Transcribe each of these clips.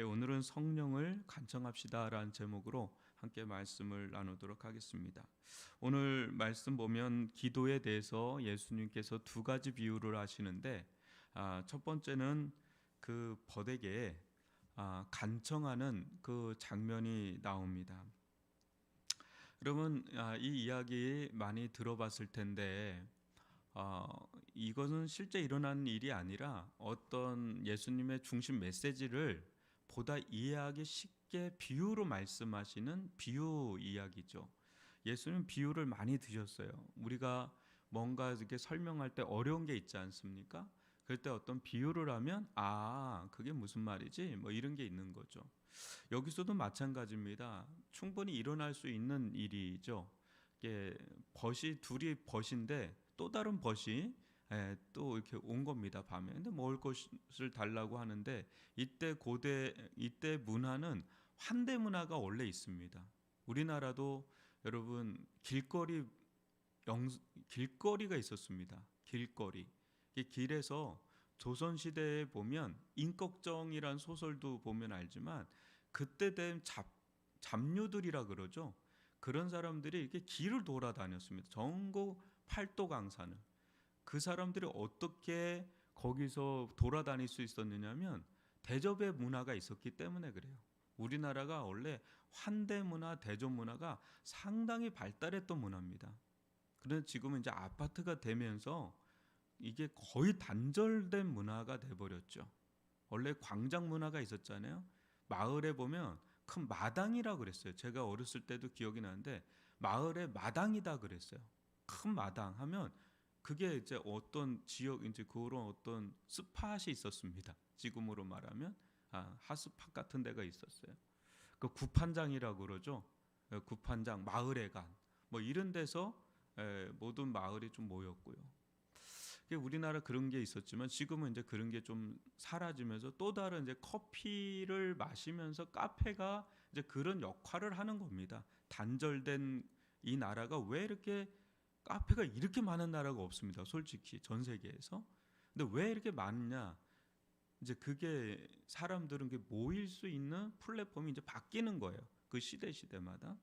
오늘은 성령을 간청합시다라는 제목으로 함께 말씀을 나누도록 하겠습니다. 오늘 말씀 보면 기도에 대해서 예수님께서 두 가지 비유를 하시는데, 첫 번째는 그 버대게 간청하는 그 장면이 나옵니다. 여러분, 이 이야기 많이 들어봤을 텐데, 이것은 실제 일어난 일이 아니라 어떤 예수님의 중심 메시지를 보다 이해하기 쉽게 비유로 말씀하시는 비유 이야기죠. 예수님 비유를 많이 드셨어요. 우리가 뭔가 이렇게 설명할 때 어려운 게 있지 않습니까? 그럴 때 어떤 비유를 하면 그게 무슨 말이지? 뭐 이런 게 있는 거죠. 여기서도 마찬가지입니다. 충분히 일어날 수 있는 일이죠. 이게 둘이 벗인데 또 다른 벗이 또 이렇게 온 겁니다. 밤에. 근데 먹을 것을 달라고 하는데 이때 문화는 환대 문화가 원래 있습니다. 우리나라도 여러분 길거리가 있었습니다. 길거리. 이 길에서 조선 시대에 보면 임꺽정이란 소설도 보면 알지만 그때 된 잡류들이라 그러죠. 그런 사람들이 이렇게 길을 돌아다녔습니다. 전국 팔도 강산을. 그 사람들이 어떻게 거기서 돌아다닐 수 있었느냐면 대접의 문화가 있었기 때문에 그래요. 우리나라가 원래 환대 문화, 대접 문화가 상당히 발달했던 문화입니다. 그런데 지금은 이제 아파트가 되면서 이게 거의 단절된 문화가 돼버렸죠. 원래 광장 문화가 있었잖아요. 마을에 보면 큰 마당이라 그랬어요. 제가 어렸을 때도 기억이 나는데 마을에 마당이다 그랬어요. 큰 마당 하면 그게 이제 어떤 지역 이제 그런 어떤 스팟이 있었습니다. 지금으로 말하면 하스팟 같은 데가 있었어요. 그 구판장이라고 그러죠. 구판장, 마을회관 뭐 이런 데서 모든 마을이 좀 모였고요. 우리나라 그런 게 있었지만 지금은 이제 그런 게 좀 사라지면서 또 다른 이제 커피를 마시면서 카페가 이제 그런 역할을 하는 겁니다. 단절된 이 나라가 왜 이렇게 카페가 이렇게 많은 나라가 없습니다. 솔직히 전 세계에서. 근데 왜 이렇게 많냐? 이제 그게 사람들은 모일 수 있는 플랫폼이 이제 바뀌는 거예요. 그 시대마다.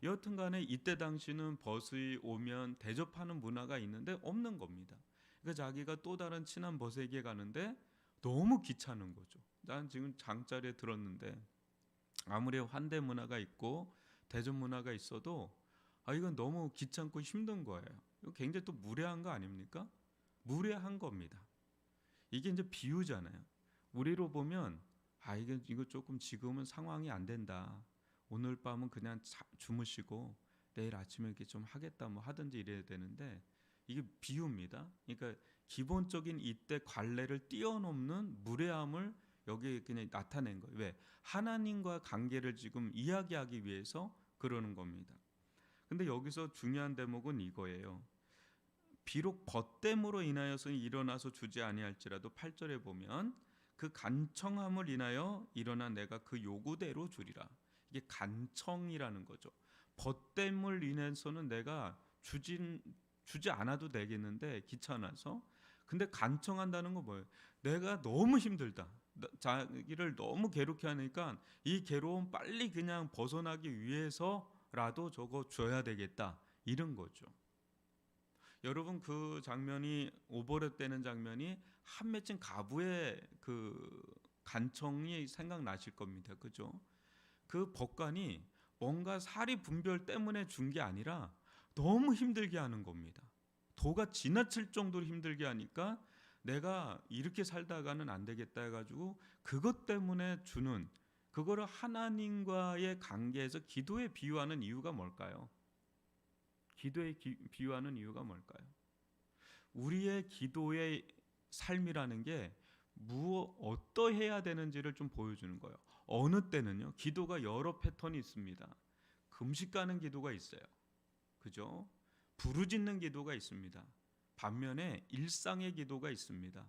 여하튼간에 이때 당시는 벗이 오면 대접하는 문화가 있는데 없는 겁니다. 그러니까 자기가 또 다른 친한 벗에게 가는데 너무 귀찮은 거죠. 난 지금 장자리에 들었는데 아무리 환대 문화가 있고 대접 문화가 있어도 이건 너무 귀찮고 힘든 거예요. 이거 굉장히 또 무례한 거 아닙니까? 무례한 겁니다. 이게 이제 비유잖아요. 우리로 보면 이거 조금 지금은 상황이 안 된다. 오늘 밤은 그냥 주무시고 내일 아침에 이렇게 좀 하겠다 뭐 하든지 이래야 되는데 이게 비유입니다. 그러니까 기본적인 이때 관례를 뛰어넘는 무례함을 여기 그냥 나타낸 거예요. 왜? 하나님과 관계를 지금 이야기하기 위해서 그러는 겁니다. 근데 여기서 중요한 대목은 이거예요. 비록 벗됨으로 인하여서 일어나서 주지 아니할지라도 8절에 보면 그 간청함을 인하여 일어나 내가 그 요구대로 주리라. 이게 간청이라는 거죠. 벗됨을 인해서는 내가 주지 않아도 되겠는데 귀찮아서. 근데 간청한다는 건 뭐예요? 내가 너무 힘들다. 자기를 너무 괴롭게 하니까 이 괴로움 빨리 그냥 벗어나기 위해서라도 저거 줘야 되겠다. 이런 거죠. 여러분 그 장면이 오버랩되는 장면이 한 맺힌 가부의 그 간청이 생각나실 겁니다. 그죠? 그 법관이 뭔가 사리 분별 때문에 준 게 아니라 너무 힘들게 하는 겁니다. 도가 지나칠 정도로 힘들게 하니까 내가 이렇게 살다가는 안 되겠다 해가지고 그것 때문에 주는 그거를 하나님과의 관계에서 기도에 비유하는 이유가 뭘까요? 기도에 비유하는 이유가 뭘까요? 우리의 기도의 삶이라는 게 어떠해야 되는지를 좀 보여주는 거예요. 어느 때는요, 기도가 여러 패턴이 있습니다. 금식가는 기도가 있어요. 그죠? 부르짖는 기도가 있습니다. 반면에 일상의 기도가 있습니다.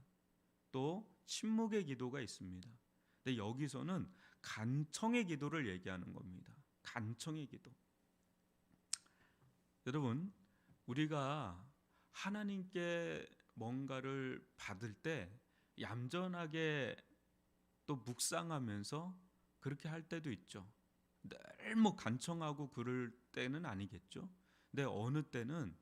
또 침묵의 기도가 있습니다. 근데 여기서는 간청의 기도를 얘기하는 겁니다. 간청의 기도. 여러분, 우리가 하나님께 뭔가를 받을 때 얌전하게 또 묵상하면서 그렇게 할 때도 있죠. 늘 뭐 간청하고 그럴 때는 아니겠죠. 근데 어느 때는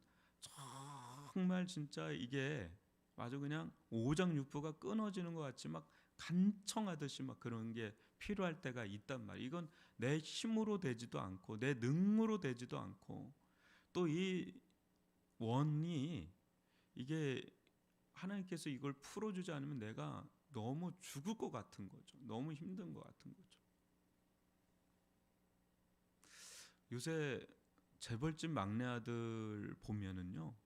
정말 진짜 이게 아주 그냥 오장육부가 끊어지는 것 같이 막 간청하듯이 막 그런 게 필요할 때가 있단 말이에요. 이건 내 힘으로 되지도 않고 내 능으로 되지도 않고 또 이 원이 이게 하나님께서 이걸 풀어주지 않으면 내가 너무 죽을 것 같은 거죠. 너무 힘든 것 같은 거죠. 요새 재벌집 막내 아들 보면은요,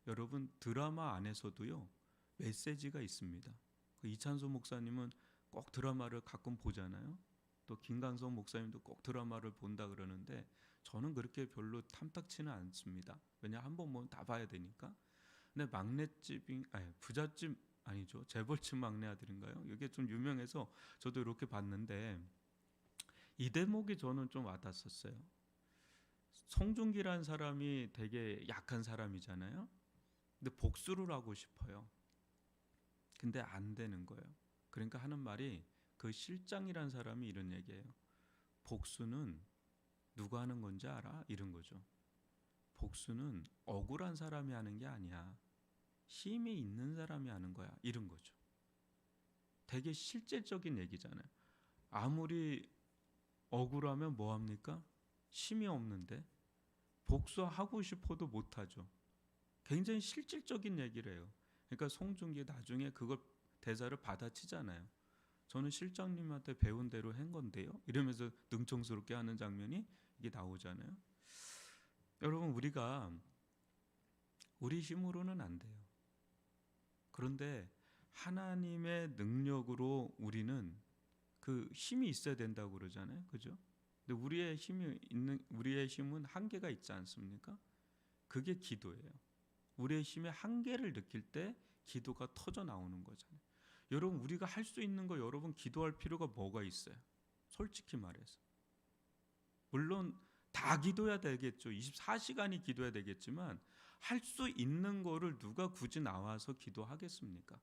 여러분 드라마 안에서도요 메시지가 있습니다. 그 이찬소 목사님은 꼭 드라마를 가끔 보잖아요. 또 김강성 목사님도 꼭 드라마를 본다 그러는데 저는 그렇게 별로 탐탁치는 않습니다. 왜냐 한번 보면 다 봐야 되니까. 근데 막내집이 아니 부잣집 아니죠, 재벌집 막내 아들인가요? 이게 좀 유명해서 저도 이렇게 봤는데 이 대목이 저는 좀 와닿았었어요. 송중기란 사람이 되게 약한 사람이잖아요. 근데 복수를 하고 싶어요. 근데 안 되는 거예요. 그러니까 하는 말이 그 실장이란 사람이 이런 얘기예요. 복수는 누가 하는 건지 알아? 이런 거죠. 복수는 억울한 사람이 하는 게 아니야. 힘이 있는 사람이 하는 거야. 이런 거죠. 되게 실제적인 얘기잖아요. 아무리 억울하면 뭐 합니까? 힘이 없는데 복수하고 싶어도 못하죠. 굉장히 실질적인 얘기를 해요. 그러니까 송중기 나중에 그걸 대사를 받아치잖아요. 저는 실장님한테 배운 대로 한 건데요. 이러면서 능청스럽게 하는 장면이 이게 나오잖아요. 여러분 우리가 우리 힘으로는 안 돼요. 그런데 하나님의 능력으로 우리는 그 힘이 있어야 된다고 그러잖아요. 그죠? 근데 우리의 힘은 한계가 있지 않습니까? 그게 기도예요. 우리의 힘의 한계를 느낄 때 기도가 터져 나오는 거잖아요. 여러분 우리가 할 수 있는 거 여러분 기도할 필요가 뭐가 있어요? 솔직히 말해서. 물론 다 기도해야 되겠죠. 24시간이 기도해야 되겠지만 할 수 있는 거를 누가 굳이 나와서 기도하겠습니까?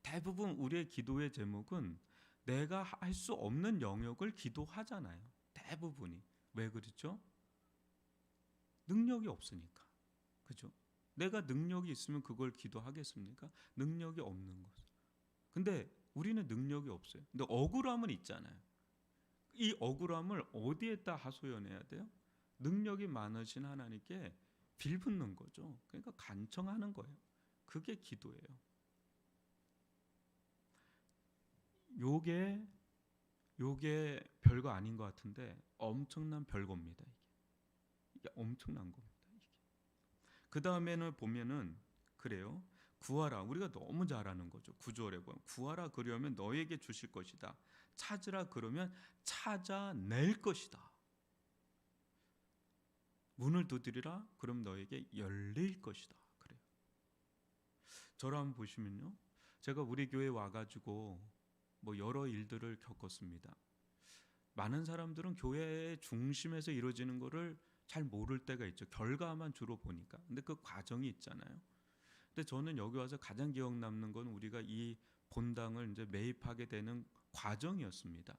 대부분 우리의 기도의 제목은 내가 할 수 없는 영역을 기도하잖아요. 대부분이. 왜 그렇죠? 능력이 없으니까. 그죠? 내가 능력이 있으면 그걸 기도하겠습니까? 능력이 없는 것. 근데 우리는 능력이 없어요. 근데 억울함은 있잖아요. 이 억울함을 어디에다 하소연해야 돼요? 능력이 많으신 하나님께 빌붙는 거죠. 그러니까 간청하는 거예요. 그게 기도예요. 요게 별거 아닌 것 같은데 엄청난 별거입니다. 이게 엄청난 겁니다. 그 다음에는 보면은 그래요. 구하라. 우리가 너무 잘 아는 거죠. 9절에 보면 구하라 그러면 너에게 주실 것이다. 찾으라 그러면 찾아낼 것이다. 문을 두드리라 그럼 너에게 열릴 것이다. 그래요. 저를 한번 보시면요. 제가 우리 교회 와가지고 뭐 여러 일들을 겪었습니다. 많은 사람들은 교회의 중심에서 이루어지는 것을 잘 모를 때가 있죠. 결과만 주로 보니까. 근데 그 과정이 있잖아요. 근데 저는 여기 와서 가장 기억 남는 건 우리가 이 본당을 이제 매입하게 되는 과정이었습니다.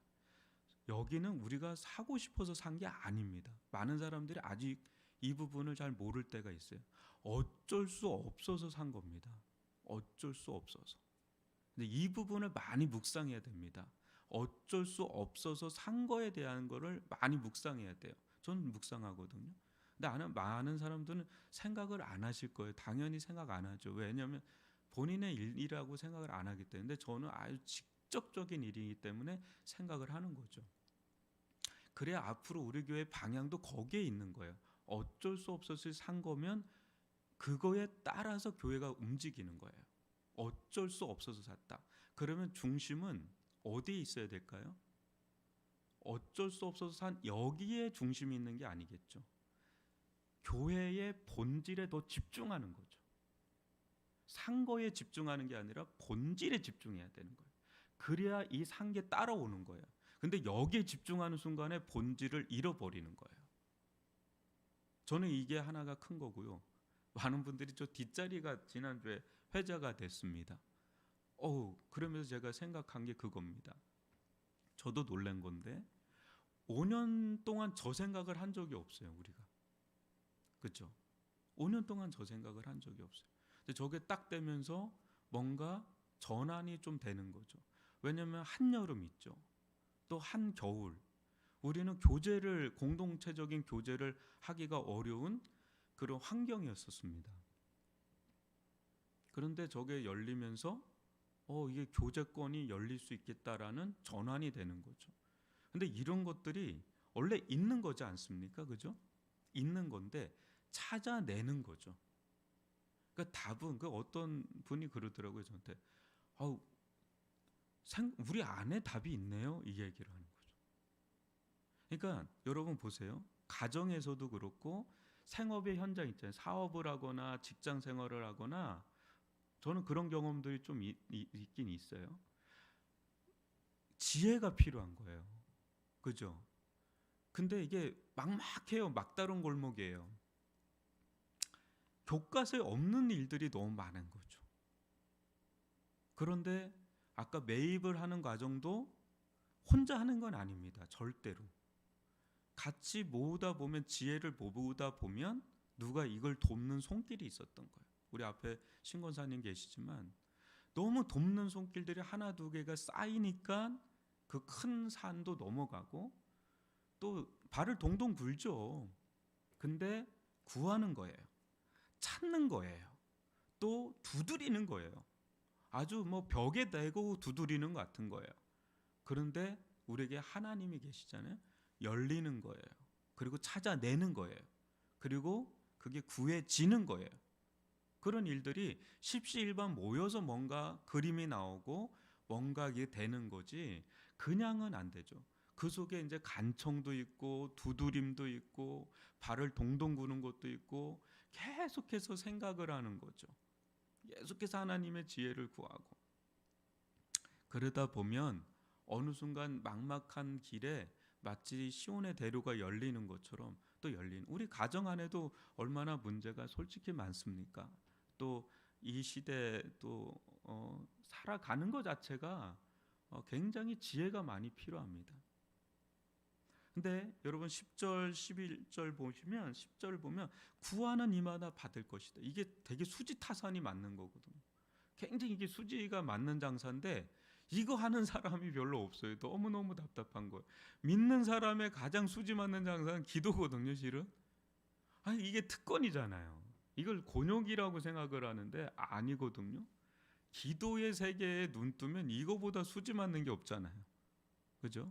여기는 우리가 사고 싶어서 산 게 아닙니다. 많은 사람들이 아직 이 부분을 잘 모를 때가 있어요. 어쩔 수 없어서 산 겁니다. 어쩔 수 없어서. 근데 이 부분을 많이 묵상해야 됩니다. 어쩔 수 없어서 산 거에 대한 거를 많이 묵상해야 돼요. 저는 묵상하거든요. 근데 많은 사람들은 생각을 안 하실 거예요. 당연히 생각 안 하죠. 왜냐하면 본인의 일이라고 생각을 안 하기 때문에. 저는 아주 직접적인 일이기 때문에 생각을 하는 거죠. 그래야 앞으로 우리 교회 방향도 거기에 있는 거예요. 어쩔 수 없어서 산 거면 그거에 따라서 교회가 움직이는 거예요. 어쩔 수 없어서 샀다. 그러면 중심은 어디에 있어야 될까요? 어쩔 수 없어서 산 여기에 중심이 있는 게 아니겠죠. 교회의 본질에 더 집중하는 거죠. 산 거에 집중하는 게 아니라 본질에 집중해야 되는 거예요. 그래야 이 산 게 따라오는 거예요. 근데 여기에 집중하는 순간에 본질을 잃어버리는 거예요. 저는 이게 하나가 큰 거고요. 많은 분들이 저 뒷자리가 지난주에 회자가 됐습니다. 그러면서 제가 생각한 게 그겁니다. 저도 놀란 건데 5년 동안 저 생각을 한 적이 없어요, 우리가. 그렇죠? 5년 동안 저 생각을 한 적이 없어요. 근데 저게 딱 되면서 뭔가 전환이 좀 되는 거죠. 왜냐하면 한여름 있죠. 또 한겨울. 우리는 공동체적인 교제를 하기가 어려운 그런 환경이었었습니다. 그런데 저게 열리면서 이게 교제권이 열릴 수 있겠다라는 전환이 되는 거죠. 근데 이런 것들이 원래 있는 거지 않습니까? 그죠? 있는 건데 찾아내는 거죠. 그러니까 답은 어떤 분이 그러더라고요, 저한테. 아우, 우리 안에 답이 있네요. 이 얘기를 하는 거죠. 그러니까 여러분 보세요. 가정에서도 그렇고 생업의 현장 있잖아요. 사업을 하거나 직장 생활을 하거나 저는 그런 경험들이 좀 있긴 있어요. 지혜가 필요한 거예요. 그죠? 근데 이게 막막해요. 막다른 골목이에요. 교과서에 없는 일들이 너무 많은 거죠. 그런데 아까 매입을 하는 과정도 혼자 하는 건 아닙니다. 절대로. 같이 모으다 보면 지혜를 모으다 보면 누가 이걸 돕는 손길이 있었던 거예요. 우리 앞에 신권사님 계시지만 너무 돕는 손길들이 하나 두 개가 쌓이니까 그 큰 산도 넘어가고 또 발을 동동 굴죠. 근데 구하는 거예요. 찾는 거예요. 또 두드리는 거예요. 아주 벽에 대고 두드리는 것 같은 거예요. 그런데 우리에게 하나님이 계시잖아요. 열리는 거예요. 그리고 찾아내는 거예요. 그리고 그게 구해지는 거예요. 그런 일들이 십시일반 모여서 뭔가 그림이 나오고 뭔가 이게 되는 거지 그냥은 안 되죠. 그 속에 이제 간청도 있고 두드림도 있고 발을 동동 구는 것도 있고 계속해서 생각을 하는 거죠. 계속해서 하나님의 지혜를 구하고 그러다 보면 어느 순간 막막한 길에 마치 시온의 대로가 열리는 것처럼 또 열리는 우리 가정 안에도 얼마나 문제가 솔직히 많습니까? 또 이 시대 또 살아가는 것 자체가 굉장히 지혜가 많이 필요합니다. 근데 여러분 10절 11절 보시면 10절 보면 구하는 이마다 받을 것이다. 이게 되게 수지타산이 맞는 거거든요. 굉장히 이게 수지가 맞는 장사인데 이거 하는 사람이 별로 없어요. 너무너무 답답한 거예요. 믿는 사람의 가장 수지 맞는 장사는 기도거든요, 실은. 아니 이게 특권이잖아요. 이걸 곤욕이라고 생각을 하는데 아니거든요. 기도의 세계에 눈 뜨면 이거보다 수지 맞는 게 없잖아요. 그죠?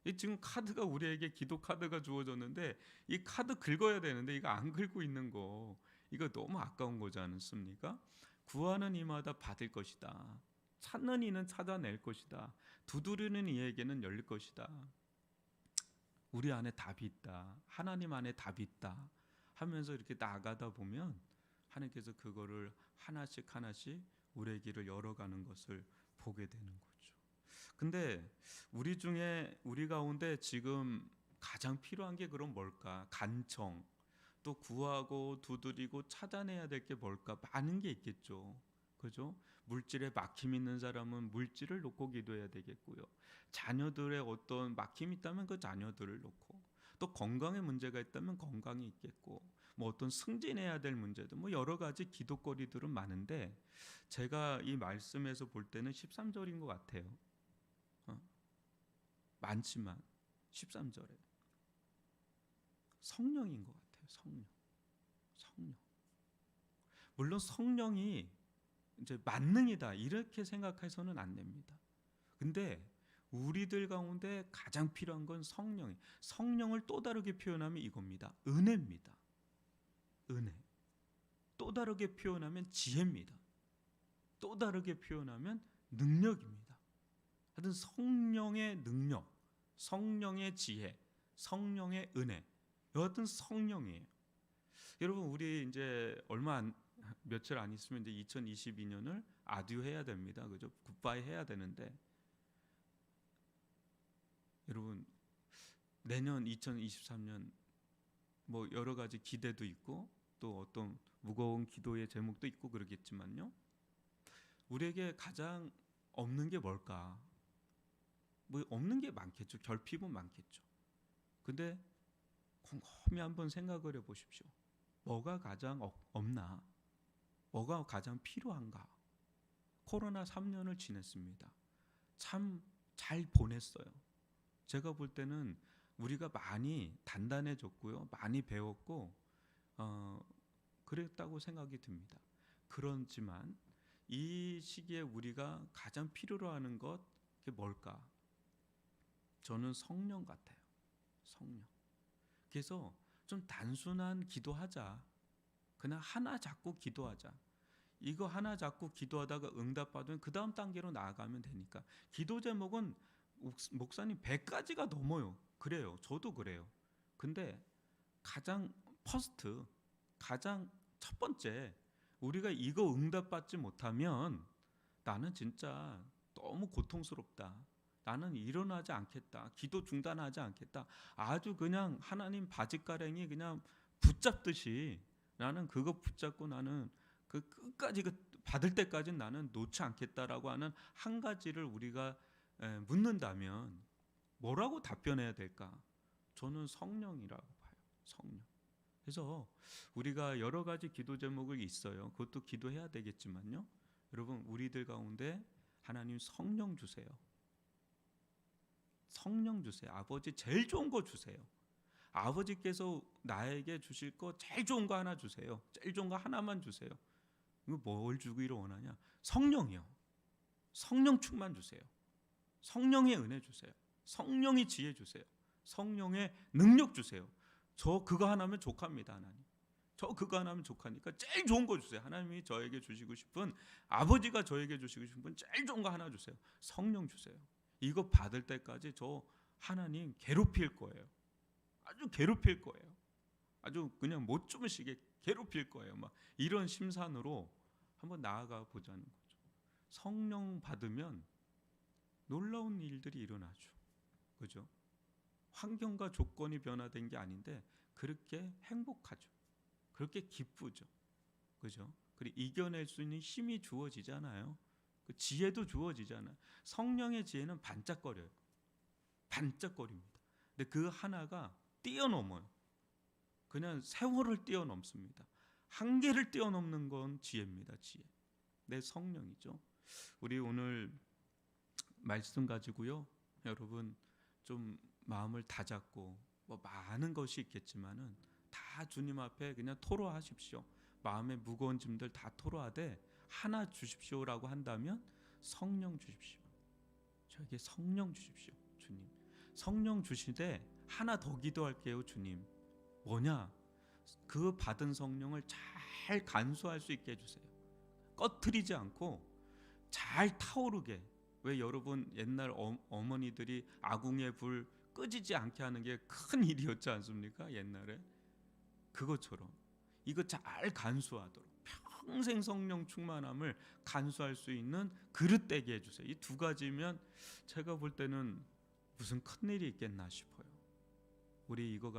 이 지금 카드가 우리에게 기도 카드가 주어졌는데 이 카드 긁어야 되는데 이거 안 긁고 있는 거 이거 너무 아까운 거지 않습니까? 구하는 이마다 받을 것이다. 찾는 이는 찾아낼 것이다. 두드리는 이에게는 열릴 것이다. 우리 안에 답이 있다. 하나님 안에 답이 있다. 하면서 이렇게 나가다 보면 하나님께서 그거를 하나씩 하나씩 우리의 길을 열어가는 것을 보게 되는 거죠. 근데 우리 가운데 지금 가장 필요한 게 그럼 뭘까? 간청, 또 구하고 두드리고 찾아내야 될 게 뭘까? 많은 게 있겠죠. 그죠? 물질에 막힘 있는 사람은 물질을 놓고 기도해야 되겠고요. 자녀들의 어떤 막힘이 있다면 그 자녀들을 놓고 또 건강에 문제가 있다면 건강이 있겠고 어떤 승진해야 될 문제도 여러 가지 기도거리들은 많은데 제가 이 말씀에서 볼 때는 13절인 것 같아요. 많지만 13절에 성령인 것 같아요. 성령. 물론 성령이 이제 만능이다 이렇게 생각해서는 안 됩니다. 근데 우리들 가운데 가장 필요한 건 성령을 또 다르게 표현하면 이겁니다. 은혜입니다. 은혜. 또 다르게 표현하면 지혜입니다. 또 다르게 표현하면 능력입니다. 하여튼 성령의 능력, 성령의 지혜, 성령의 은혜. 여하튼 성령이에요. 여러분 우리 이제 며칠 안 있으면 이제 2022년을 아듀 해야 됩니다. 그죠? 굿바이 해야 되는데 여러분 내년 2023년 여러 가지 기대도 있고 또 어떤 무거운 기도의 제목도 있고 그러겠지만요. 우리에게 가장 없는 게 뭘까? 뭐 없는 게 많겠죠. 결핍은 많겠죠. 근데 곰곰이 한번 생각을 해보십시오. 뭐가 가장 없나? 뭐가 가장 필요한가? 코로나 3년을 지냈습니다. 참 잘 보냈어요. 제가 볼 때는 우리가 많이 단단해졌고요. 많이 배웠고 그랬다고 생각이 듭니다. 그렇지만 이 시기에 우리가 가장 필요로 하는 것 그게 뭘까? 저는 성령 같아요. 성령. 그래서 좀 단순한 기도하자. 그냥 하나 잡고 기도하자. 이거 하나 잡고 기도하다가 응답받으면 그 다음 단계로 나아가면 되니까. 기도 제목은 목사님 100가지가 넘어요. 그래요. 저도 그래요. 근데 가장 퍼스트, 가장 첫 번째, 우리가 이거 응답받지 못하면 나는 진짜 너무 고통스럽다. 나는 일어나지 않겠다. 기도 중단하지 않겠다. 아주 그냥 하나님 바짓가랭이 그냥 붙잡듯이 나는 그거 붙잡고 나는 그 끝까지 받을 때까지 나는 놓지 않겠다라고 하는 한 가지를 우리가 묻는다면 뭐라고 답변해야 될까? 저는 성령이라고 봐요. 성령. 그래서 우리가 여러 가지 기도 제목이 있어요. 그것도 기도해야 되겠지만요. 여러분 우리들 가운데 하나님 성령 주세요. 성령 주세요. 아버지 제일 좋은 거 주세요. 아버지께서 나에게 주실 거 제일 좋은 거 하나 주세요. 제일 좋은 거 하나만 주세요. 이거 뭘 주기를 원하냐? 성령이요. 성령 충만 주세요. 성령의 은혜 주세요. 성령의 지혜 주세요. 성령의 능력 주세요. 저 그거 하나면 족합니다, 하나님. 저 그거 하나면 족하니까 제일 좋은 거 주세요. 하나님이 저에게 주시고 싶은, 아버지가 저에게 주시고 싶은 제일 좋은 거 하나 주세요. 성령 주세요. 이거 받을 때까지 저 하나님 괴롭힐 거예요. 아주 괴롭힐 거예요. 아주 그냥 못 주무시게 괴롭힐 거예요. 막 이런 심산으로 한번 나아가 보자는 거죠. 성령 받으면 놀라운 일들이 일어나죠. 그죠? 환경과 조건이 변화된 게 아닌데 그렇게 행복하죠. 그렇게 기쁘죠. 그죠? 그리고 이겨낼 수 있는 힘이 주어지잖아요. 그 지혜도 주어지잖아요. 성령의 지혜는 반짝거려요. 반짝거립니다. 근데 그 하나가 뛰어넘어요. 그냥 세월을 뛰어넘습니다. 한계를 뛰어넘는 건 지혜입니다. 지혜. 내 성령이죠. 우리 오늘 말씀 가지고요. 여러분 좀 마음을 다잡고 뭐 많은 것이 있겠지만은 다 주님 앞에 그냥 토로하십시오. 마음의 무거운 짐들 다 토로하되 하나 주십시오라고 한다면 성령 주십시오. 저에게 성령 주십시오. 주님. 성령 주시되 하나 더 기도할게요. 주님. 뭐냐? 그 받은 성령을 잘 간수할 수 있게 해주세요. 꺼트리지 않고 잘 타오르게. 왜 여러분 옛날 어머니들이 아궁이의 불 끄지지 않게 하는 게 큰 일이었지 않습니까? 옛날에. 그것처럼 이거 잘 간수하도록 평생 성령 충만함을 간수할 수 있는 그릇 되게 해주세요. 이 두 가지면 제가 볼 때는 무슨 큰일이 있겠나 싶어요. 우리 이거